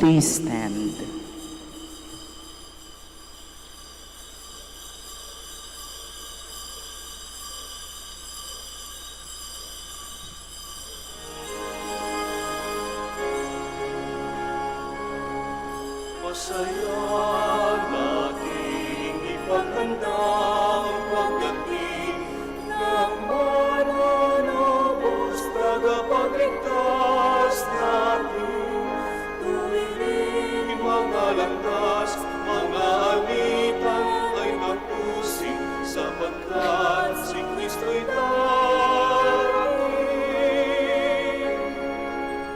Please stand. Masaya nating ipaghanda ang pagdating ng mananapos tagapagligtas natin. Tuwirin mga landas, mga alitan ay tapusin, sapagkat si Kristo'y darating.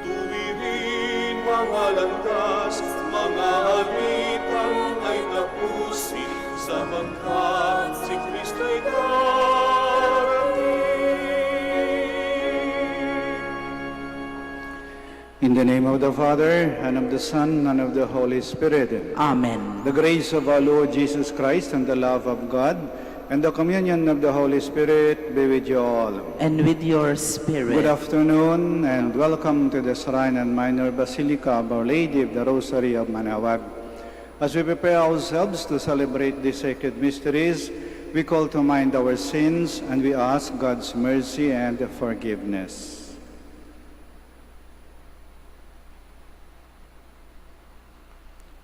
Tuwirin mga landas, mga alitan ay tapusin, sapagkat si Kristo'y darating. In the name of the Father, and of the Son, and of the Holy Spirit. Amen. The grace of our Lord Jesus Christ, and the love of God, and the communion of the Holy Spirit be with you all. And with your spirit. Good afternoon, and welcome to the Shrine and Minor Basilica of Our Lady of the Rosary of Manaoag. As we prepare ourselves to celebrate these sacred mysteries, we call to mind our sins, and we ask God's mercy and forgiveness.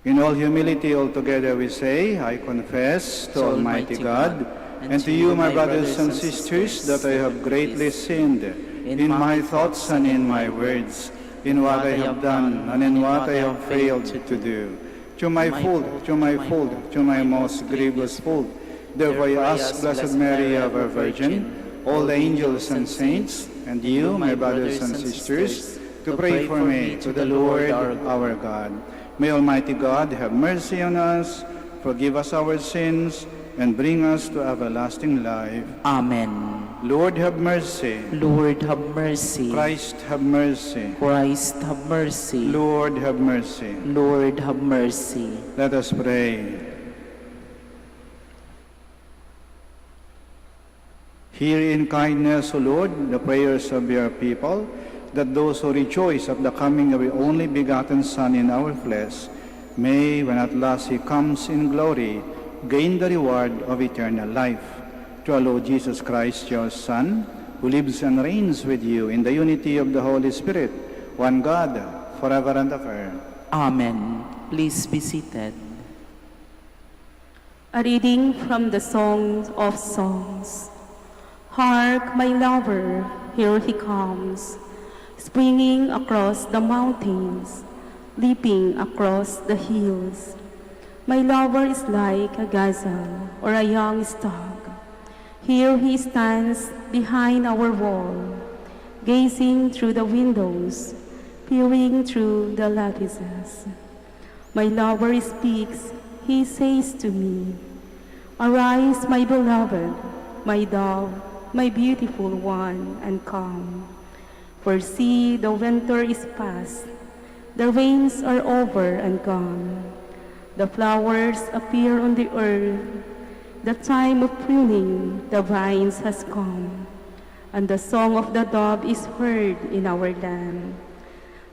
In all humility, altogether we say, I confess to Almighty God and to you, my brothers and sisters, that I have greatly sinned in my thoughts and in my words, in what I have done and in what I have failed to do. To my fault, to my most grievous fault. Therefore I ask Blessed Mary, ever Virgin, all the angels and saints, and you, my brothers and sisters, to pray for me to the Lord our God. May Almighty God have mercy on us, forgive us our sins, and bring us to everlasting life. Amen. Lord, have mercy. Lord, have mercy. Christ, have mercy. Christ, have mercy. Lord, have mercy. Lord, have mercy. Let us pray. Hear in kindness, O Lord, the prayers of your people, that those who rejoice at the coming of your only begotten Son in our flesh may, when at last he comes in glory, gain the reward of eternal life. Through our Lord Jesus Christ, your Son, who lives and reigns with you in the unity of the Holy Spirit, one God, forever and ever. Amen. Please be seated. A reading from the Song of Songs. Hark, my lover, here he comes, springing across the mountains, leaping across the hills. My lover is like a gazelle or a young stag. Here he stands behind our wall, gazing through the windows, peering through the lattices. My lover speaks, he says to me, "Arise, my beloved, my dove, my beautiful one, and come. For see, the winter is past, the rains are over and gone. The flowers appear on the earth, the time of pruning the vines has come, and the song of the dove is heard in our land.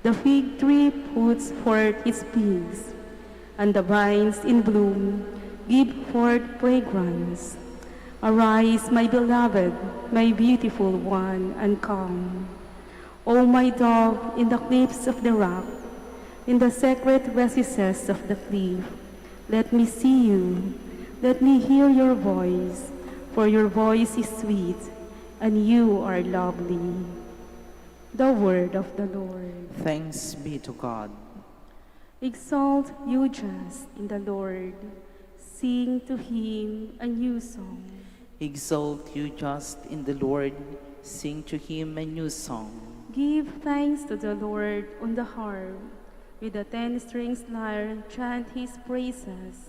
The fig tree puts forth its figs, and the vines in bloom give forth fragrance. Arise, my beloved, my beautiful one, and come. O my dove, in the cliffs of the rock, in the secret recesses of the cliff, let me see you, let me hear your voice, for your voice is sweet, and you are lovely." The word of the Lord. Thanks be to God. Exalt you just in the Lord, sing to him a new song. Exalt you just in the Lord, sing to him a new song. Give thanks to the Lord on the harp, with the 10-stringed lyre chant his praises.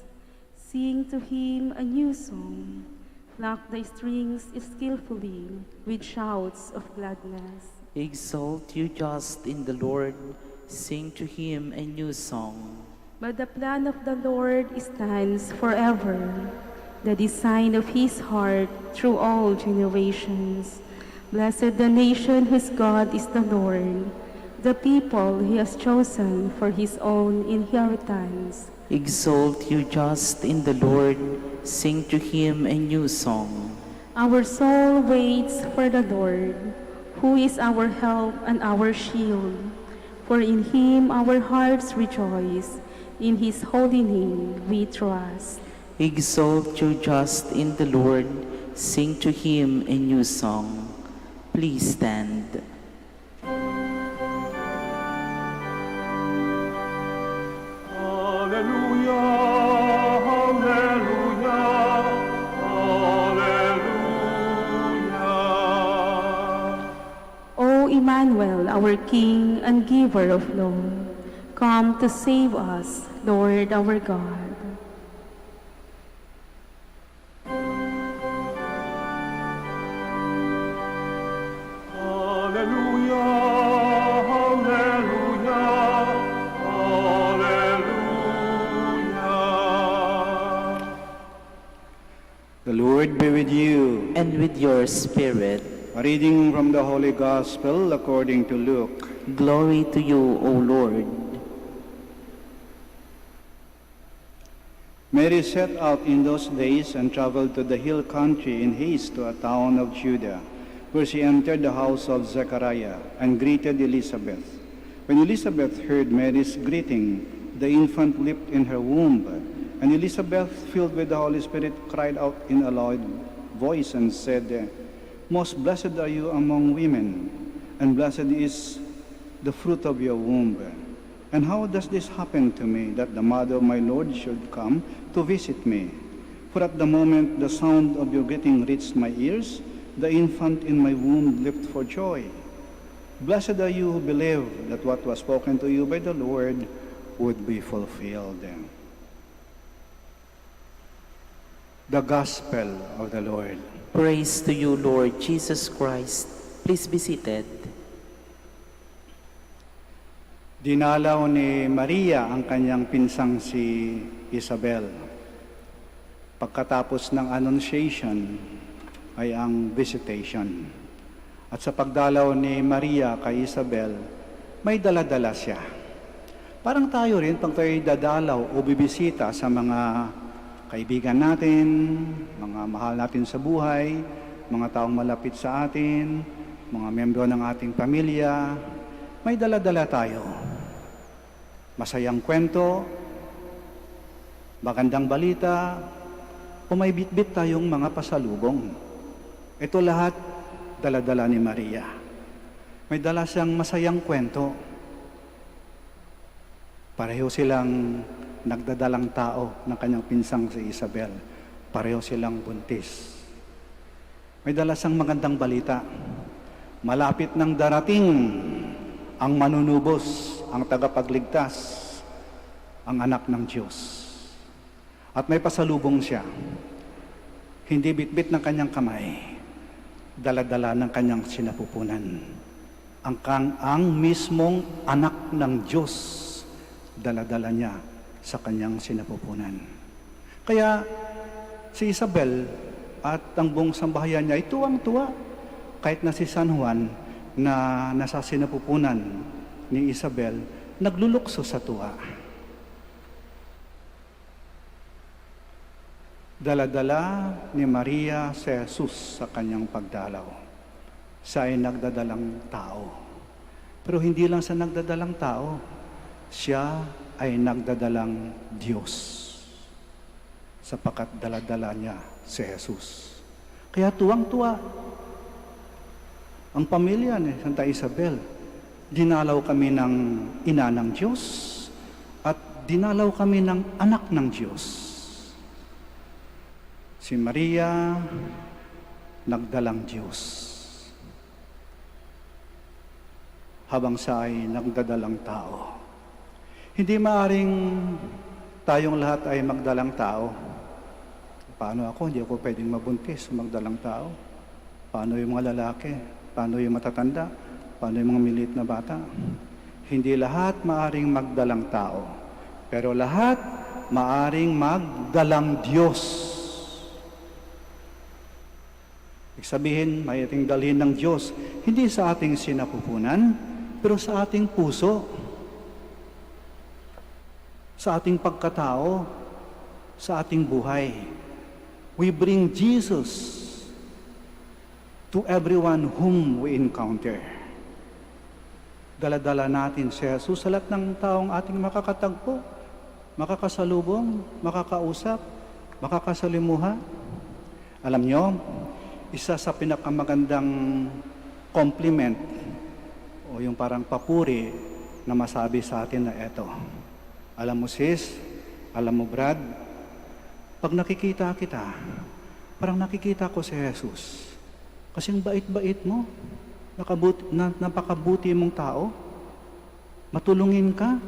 Sing to him a new song, pluck the strings skillfully with shouts of gladness. Exalt you just in the Lord, sing to him a new song. But the plan of the Lord stands forever, the design of his heart through all generations. Blessed the nation whose God is the Lord, the people he has chosen for his own inheritance. Exalt you just in the Lord, sing to him a new song. Our soul waits for the Lord, who is our help and our shield. For in him our hearts rejoice, in his holy name we trust. Exalt you just in the Lord, sing to him a new song. Please stand. Alleluia, alleluia, alleluia. O Emmanuel, our King and giver of law, come to save us, Lord our God. Alleluia, alleluia, alleluia. The Lord be with you. And with your spirit, A reading from the Holy Gospel according to Luke. glory to you, O Lord. Mary set out in those days and traveled to the hill country in haste to a town of Judah, where she entered the house of Zechariah and greeted Elizabeth. When Elizabeth heard Mary's greeting, the infant leaped in her womb, and Elizabeth, filled with the Holy Spirit, cried out in a loud voice and said, "Most blessed are you among women, and blessed is the fruit of your womb. And how does this happen to me, that the mother of my Lord should come to visit me? For at the moment the sound of your greeting reached my ears, the infant in my womb leaped for joy. Blessed are you who believe that what was spoken to you by the Lord would be fulfilled." The Gospel of the Lord. Praise to you, Lord Jesus Christ. Please be seated. Dinalaw ni Maria ang kanyang pinsang si Isabel. Pagkatapos ng annunciation ay ang visitation. At sa pagdalaw ni Maria kay Isabel, may dala-dala siya. Parang tayo rin pag tayo dadalaw o bibisita sa mga kaibigan natin, mga mahal natin sa buhay, mga taong malapit sa atin, mga membro ng ating pamilya, may dala-dala tayo. Masayang kwento, magandang balita, o may bitbit tayong mga pasalubong. Ito lahat, dala-dala ni Maria. May dala siyang masayang kwento. Pareho silang nagdadalang tao ng kanyang pinsang si Isabel. Pareho silang buntis. May dala siyang magandang balita. Malapit nang darating ang manunubos, ang tagapagligtas, ang anak ng Diyos. At may pasalubong siya. Hindi bitbit ng kanyang kamay, dala-dala ng kanyang sinapupunan. Ang mismong anak ng Diyos, dala-dala niya sa kanyang sinapupunan. Kaya si Isabel at ang buong sambahayan niya ay tuwang-tuwa. Kahit na si San Juan na nasa sinapupunan ni Isabel, naglulukso sa tuwa. Dala-dala ni Maria si Jesus sa kanyang pagdalaw. Siya ay nagdadalang tao. Pero hindi lang sa nagdadalang tao, siya ay nagdadalang Diyos. Sapagkat dala-dala niya si Jesus. Kaya tuwang-tuwa ang pamilya ni Santa Isabel. Dinalaw kami ng ina ng Diyos at dinalaw kami ng anak ng Diyos. Si Maria, nagdalang Diyos. Habang siya ay nagdadalang tao. Hindi maaring tayong lahat ay magdalang tao. Paano ako? Hindi ako pwedeng mabuntis, magdalang tao. Paano yung mga lalaki? Paano yung matatanda? Paano yung mga maliit na bata? Hindi lahat maaring magdalang tao. Pero lahat maaring magdalang Diyos. Ibig sabihin, may ating dalhin ng Diyos, hindi sa ating sinapupunan, pero sa ating puso, sa ating pagkatao, sa ating buhay. We bring Jesus to everyone whom we encounter. Dala-dala natin si Jesus sa lahat ng taong ating makakatagpo, makakasalubong, makakausap, makakasalimuha. Alam nyo, isa sa pinakamagandang compliment o yung parang papuri na masabi sa atin na eto. Alam mo sis, alam mo Brad, pag nakikita kita, parang nakikita ko si Jesus. Kasi ang bait-bait mo, napakabuti mong tao, matulungin ka,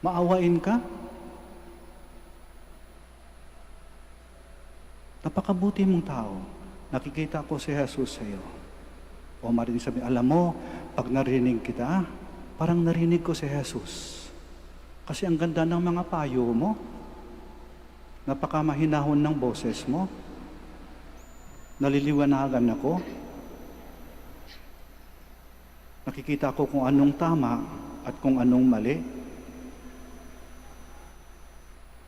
maawain ka, napakabuti mong tao, nakikita ko si Jesus sa iyo. O marinig sabi, alam mo, pag narinig kita, parang narinig ko si Jesus. Kasi ang ganda ng mga payo mo, napakamahinahon ng boses mo, naliliwanagan ako, nakikita ko kung anong tama at kung anong mali.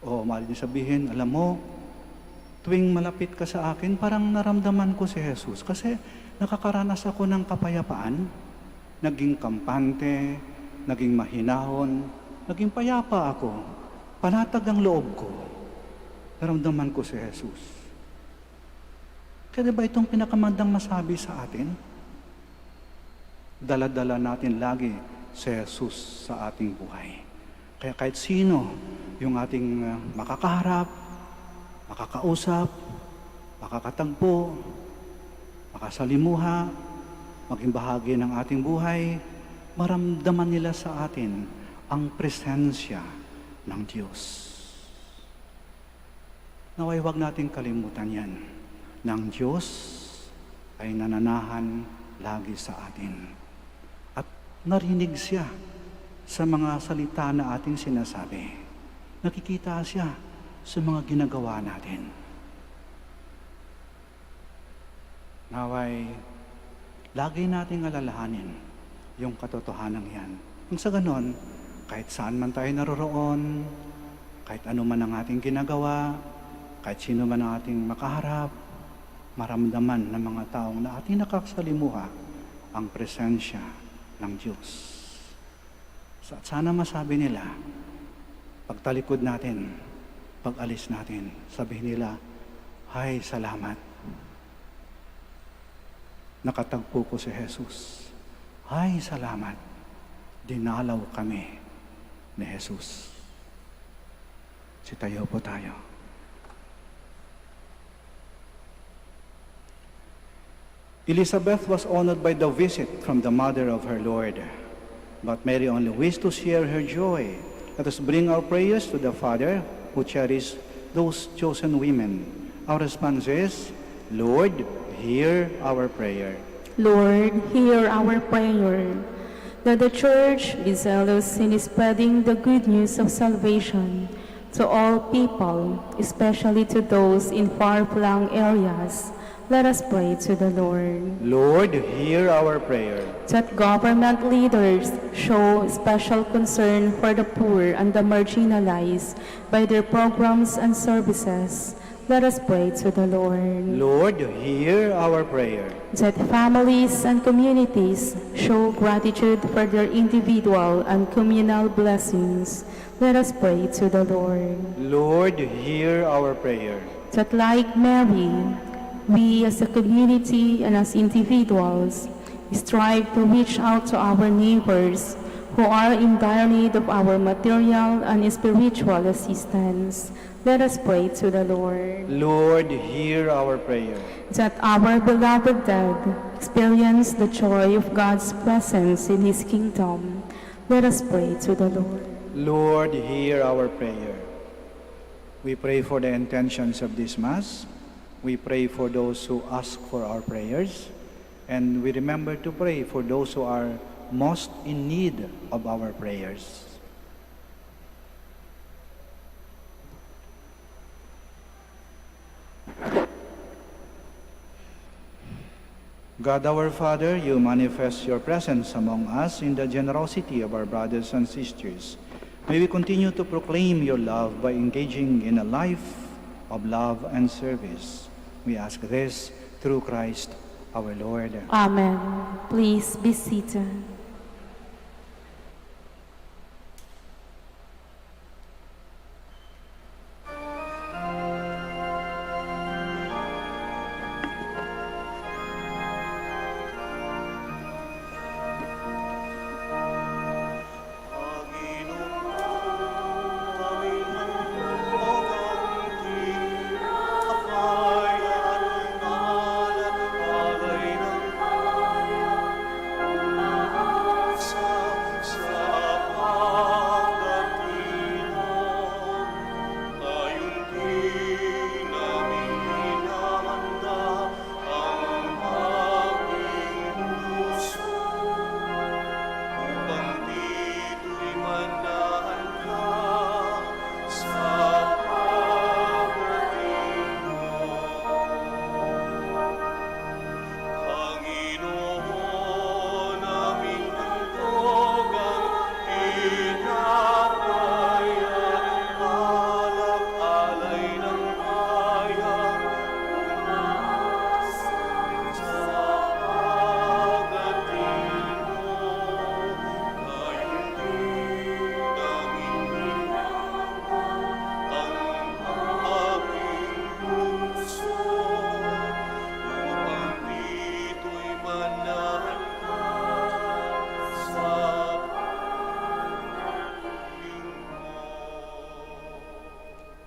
O marinig sabihin, alam mo, tuwing malapit ka sa akin, parang naramdaman ko si Jesus. Kasi nakakaranas ako ng kapayapaan, naging kampante, naging mahinahon, naging payapa ako. Panatag ang loob ko. Naramdaman ko si Jesus. Kaya ba itong pinakamandang masabi sa atin? Dala-dala natin lagi si Jesus sa ating buhay. Kaya kahit sino yung ating makakaharap, makakausap, makakatagpo, makasalimuha, maging bahagi ng ating buhay, maramdaman nila sa atin ang presensya ng Diyos. Naway huwag natin kalimutan yan, ng Diyos ay nananahan lagi sa atin. At narinig siya sa mga salita na ating sinasabi. Nakikita siya sa mga ginagawa natin. Naway, lagi nating alalahanin yung katotohanan yan. Kung sa ganon, kahit saan man tayo naroroon, kahit ano man ang ating ginagawa, kahit sino man ang ating makaharap, maramdaman ng mga taong na ating nakasalimuha ang presensya ng Diyos. At sana masabi nila, pagtalikod natin, pag-alis natin, sabihin nila, ay, salamat. Nakatagpo ko si Jesus. Ay, salamat. Dinalaw kami ni Jesus. Sitayo po tayo. Elizabeth was honored by the visit from the mother of her Lord. But Mary only wished to share her joy. Let us bring our prayers to the Father who cherished those chosen women. Our response is, Lord, hear our prayer. Lord, hear our prayer. That the Church be zealous in spreading the good news of salvation to all people, especially to those in far-flung areas. Let us pray to the Lord. Lord, hear our prayer. That government leaders show special concern for the poor and the marginalized by their programs and services. Let us pray to the Lord. Lord, hear our prayer. That families and communities show gratitude for their individual and communal blessings. Let us pray to the Lord. Lord, hear our prayer. That like Mary, we as a community and as individuals strive to reach out to our neighbors who are in dire need of our material and spiritual assistance. Let us pray to the Lord. Lord, hear our prayer. That our beloved dead experience the joy of God's presence in His kingdom. Let us pray to the Lord. Lord, hear our prayer. We pray for the intentions of this Mass. We pray for those who ask for our prayers. And we remember to pray for those who are most in need of our prayers. God our Father, you manifest your presence among us in the generosity of our brothers and sisters. May we continue to proclaim your love by engaging in a life of love and service. We ask this through Christ our Lord. Amen. Please be seated.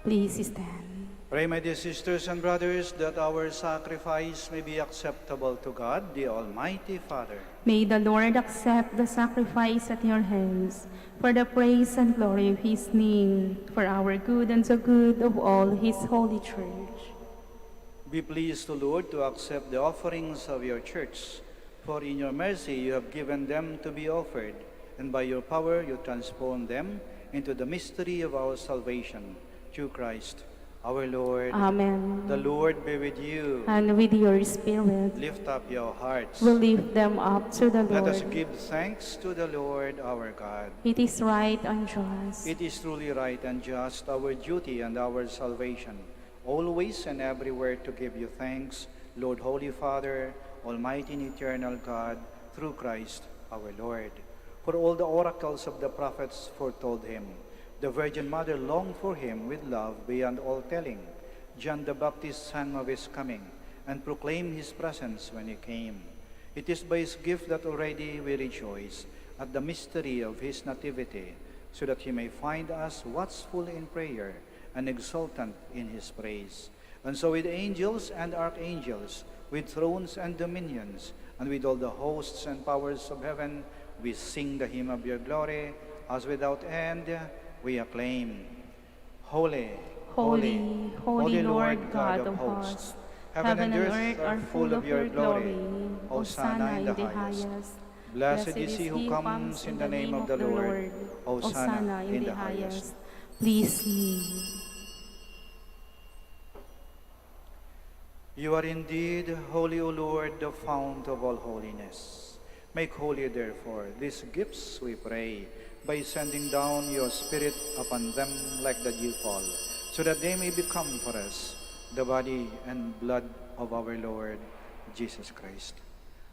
Please stand. Pray, my dear sisters and brothers, that our sacrifice may be acceptable to God, the Almighty Father. May the Lord accept the sacrifice at your hands for the praise and glory of his name, for our good and the good of all his holy church. Be pleased, O Lord, to accept the offerings of your church, for in your mercy you have given them to be offered, and by your power you transform them into the mystery of our salvation, through Christ our Lord. Amen. The Lord be with you. And with your spirit, Lift up your hearts. we lift them up to the Let us Lord. give thanks to the Lord our God. It is right and just. It is truly right and just, our duty and our salvation, always and everywhere to give you thanks, Lord, Holy Father, Almighty and eternal God, through Christ our Lord. For all the oracles of the prophets foretold him. The Virgin Mother longed for him with love beyond all telling. John the Baptist sang of his coming and proclaimed his presence when he came. It is by his gift that already we rejoice at the mystery of his nativity, so that he may find us watchful in prayer and exultant in his praise. And so with angels and archangels, with thrones and dominions, and with all the hosts and powers of heaven, we sing the hymn of your glory, as without end we acclaim. Holy, Holy, holy Lord God of hosts, heaven and earth are full of your glory. Hosanna in the highest. Blessed is he who comes in the name of the Lord. Hosanna in the highest. Please kneel. You are indeed holy, O Lord, the fount of all holiness. Make holy, therefore, these gifts, we pray, by sending down your Spirit upon them like the dewfall, so that they may become for us the body and blood of our Lord Jesus Christ.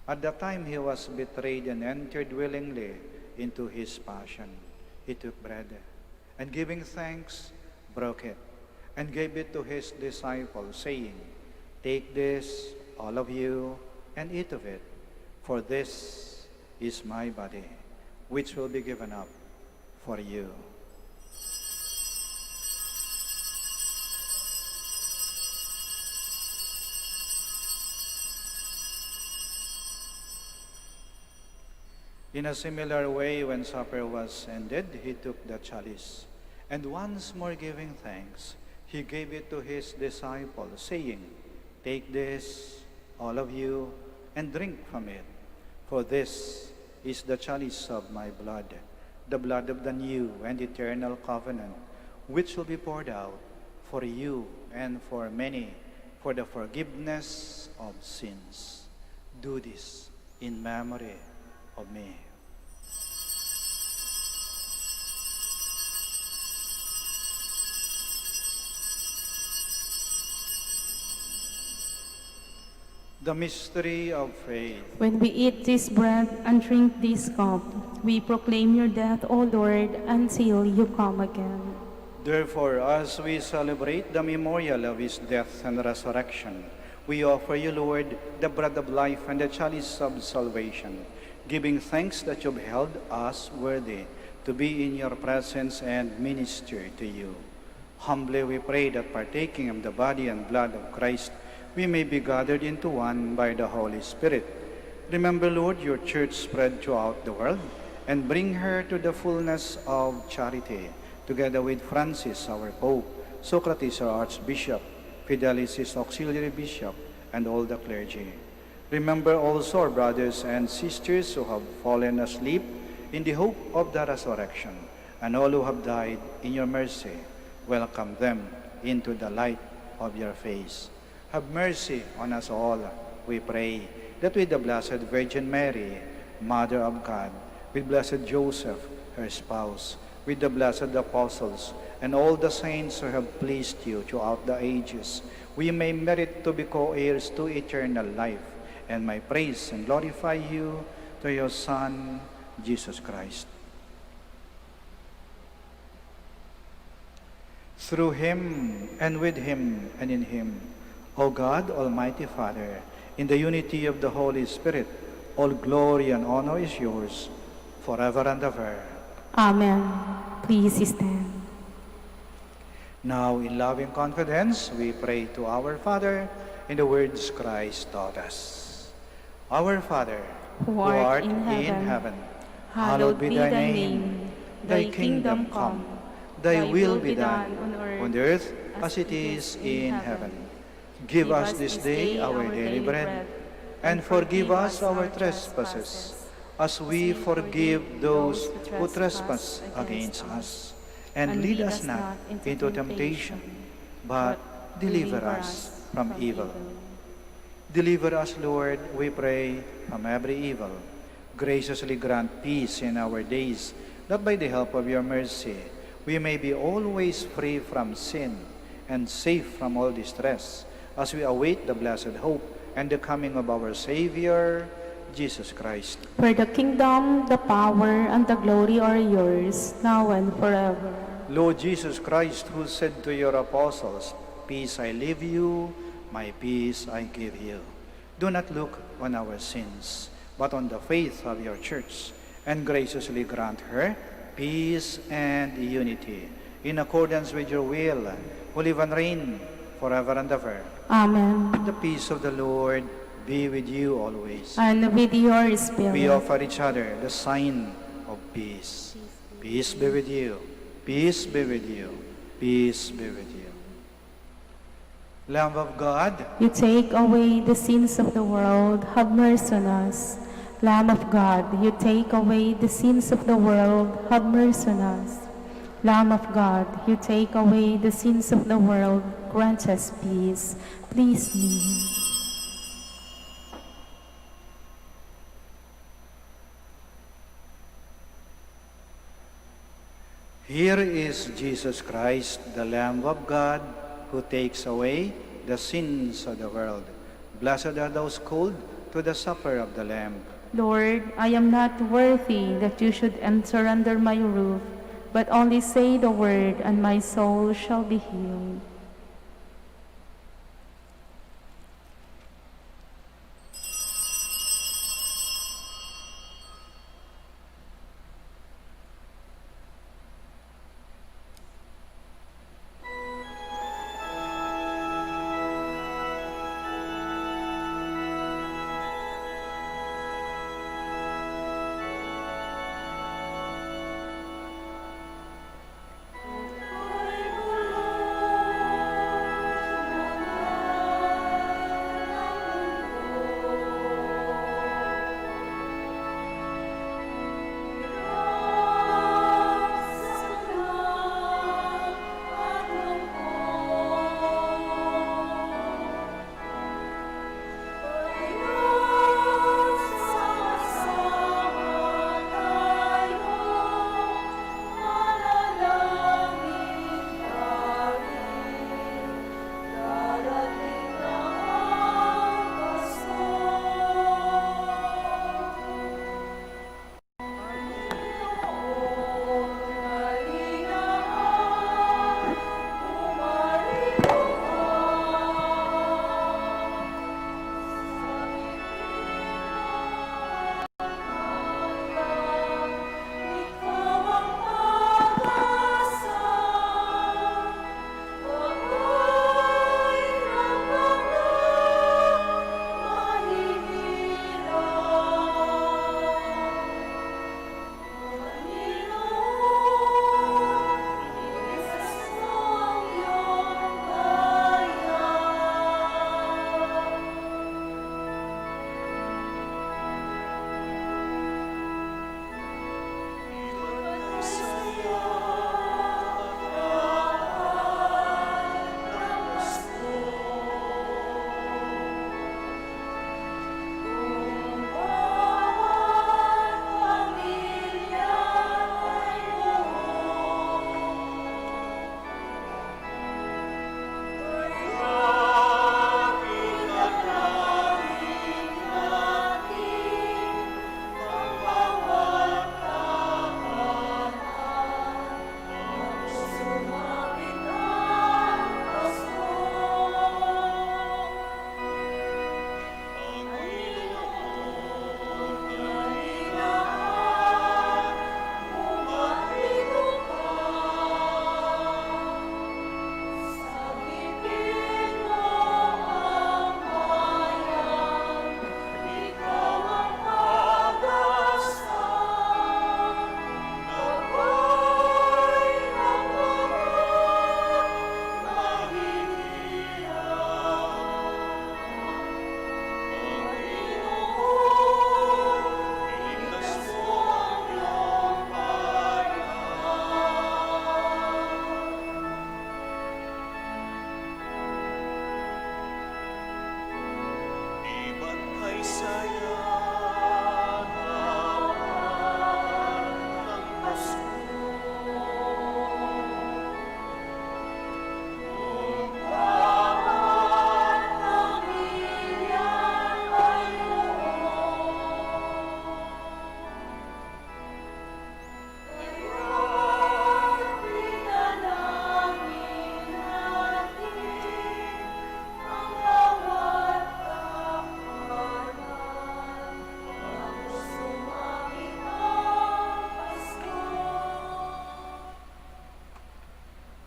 At the time he was betrayed and entered willingly into his passion, he took bread, and giving thanks, broke it, and gave it to his disciples, saying, "Take this, all of you, and eat of it, for this is my body, which will be given up for you." In a similar way, when supper was ended, he took the chalice, and once more giving thanks, he gave it to his disciples, saying, "Take this, all of you, and drink from it, for this is the chalice of my blood, the blood of the new and eternal covenant, which will be poured out for you and for many for the forgiveness of sins. Do this in memory of me. The mystery of faith. When we eat this bread and drink this cup, we proclaim your death, O Lord, until you come again. Therefore, as we celebrate the memorial of his death and resurrection, we offer you, Lord, the bread of life and the chalice of salvation, giving thanks that you've held us worthy to be in your presence and minister to you. Humbly we pray that partaking of the body and blood of Christ, we may be gathered into one by the Holy Spirit. Remember, Lord, your church spread throughout the world, and bring her to the fullness of charity, together with Francis, our Pope, Socrates, our Archbishop, Fidelis, his auxiliary bishop, and all the clergy. Remember also our brothers and sisters who have fallen asleep in the hope of the resurrection, and all who have died in your mercy. Welcome them into the light of your face. Have mercy on us all, we pray, that with the Blessed Virgin Mary, Mother of God, with Blessed Joseph, her spouse, with the blessed apostles, and all the saints who have pleased you throughout the ages, we may merit to be co-heirs to eternal life, and may praise and glorify you to your Son, Jesus Christ. Through him, and with him, and in him, O God, Almighty Father, in the unity of the Holy Spirit, all glory and honor is yours, forever and ever. Amen. Please stand. Now, in loving confidence, we pray to our Father in the words Christ taught us. Our Father, Who art in heaven, hallowed be thy name. Thy kingdom come. Thy will be done on earth as it is in heaven. Give us this day our daily bread, and forgive us our trespasses, as we forgive those who trespass against us. And lead us not into temptation, but deliver us from evil. Deliver us, Lord, we pray, from every evil. Graciously grant peace in our days, that by the help of your mercy, we may be always free from sin and safe from all distress, as we await the blessed hope and the coming of our Savior, Jesus Christ. For the kingdom, the power, and the glory are yours, now and forever. Lord Jesus Christ, who said to your apostles, "Peace I leave you, my peace I give you," do not look on our sins, but on the faith of your church, and graciously grant her peace and unity, in accordance with your will, who live and reign forever and ever. Amen. The peace of the Lord be with you always. And with your spirit. We offer each other the sign of peace. Peace be with you. Peace be with you. Peace be with you. Lamb of God, You take away the sins of the world, have mercy on us. Lamb of God, you take away the sins of the world, have mercy on us. Lamb of God, you take away the sins of the world, grant us peace. Please kneel. here is Jesus Christ, the Lamb of God, who takes away the sins of the world. Blessed are those called to the supper of the Lamb. Lord, I am not worthy that you should enter under my roof, but only say the word, and my soul shall be healed.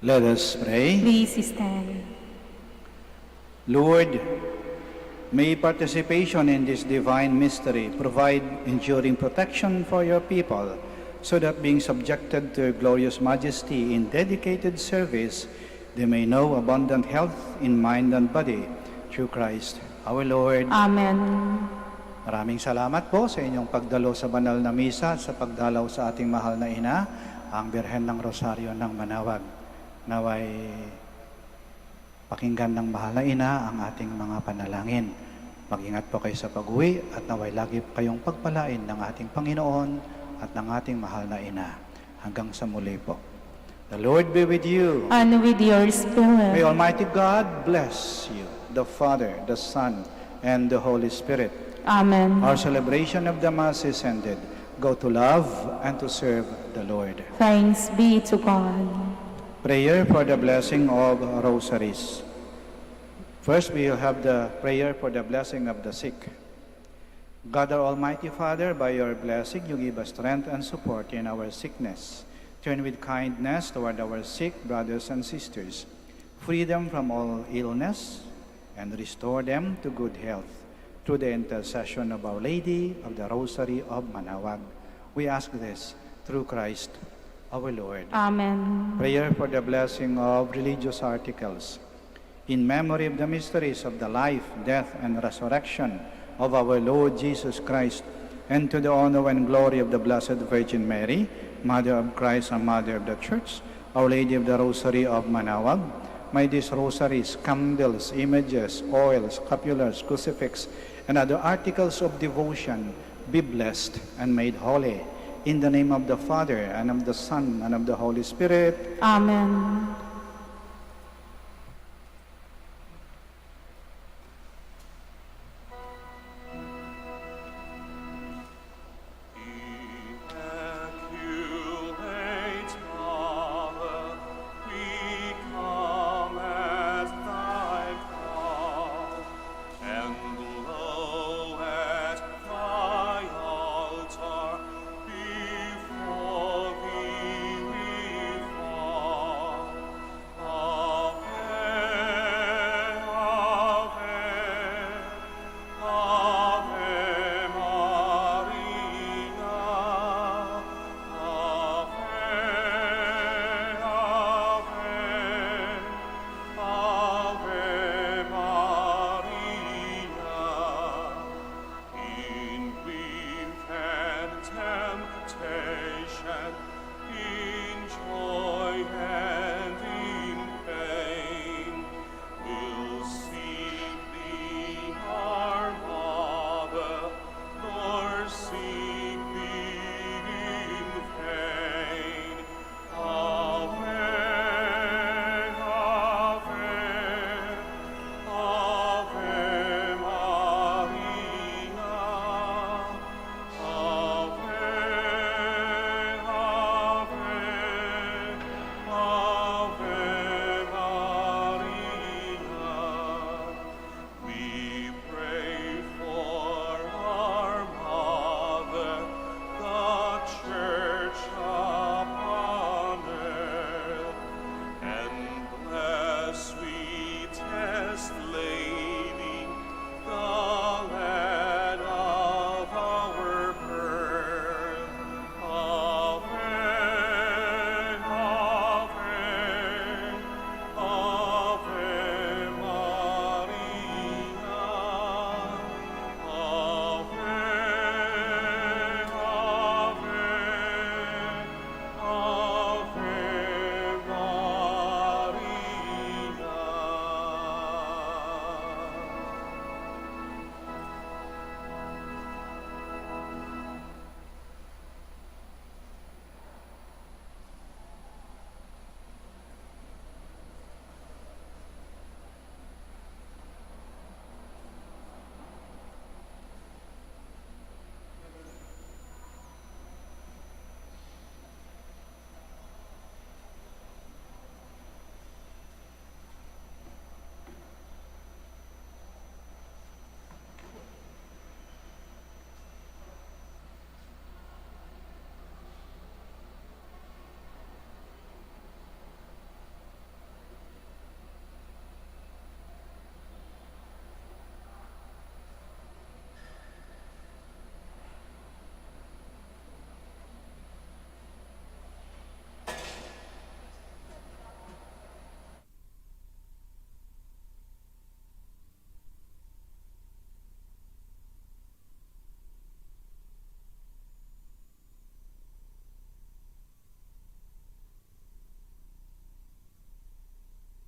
Let us pray. Please stand. Lord, may participation in this divine mystery provide enduring protection for your people, so that being subjected to your glorious majesty in dedicated service, they may know abundant health in mind and body, through Christ our Lord. Amen. Maraming salamat po sa inyong pagdalo sa banal na misa at sa pagdalaw sa ating mahal na ina, ang Birhen ng Rosaryo ng Manaoag. Naway pakinggan ng mahal na ina ang ating mga panalangin. Mag-ingat po kayo sa pag-uwi at naway lagi kayong pagpalain ng ating Panginoon at ng ating mahal na ina. Hanggang sa muli po. The Lord be with you. And with your spirit. May Almighty God bless you, the Father, the Son, and the Holy Spirit. Amen. Our celebration of the Mass is ended. Go to love and to serve the Lord. Thanks be to God. Prayer for the blessing of rosaries. First, we will have the prayer for the blessing of the sick. God, our Almighty Father, by your blessing, you give us strength and support in our sickness. Turn with kindness toward our sick brothers and sisters. Free them from all illness and restore them to good health. Through the intercession of Our Lady of the Rosary of Manaoag, we ask this through Christ our Lord. Amen. Prayer for the blessing of religious articles. In memory of the mysteries of the life, death, and resurrection of our Lord Jesus Christ, and to the honor and glory of the Blessed Virgin Mary, Mother of Christ and Mother of the Church, Our Lady of the Rosary of Manaoag, may these rosaries, candles, images, oils, scapulars, crucifix, and other articles of devotion be blessed and made holy. In the name of the Father, and of the Son, and of the Holy Spirit. Amen.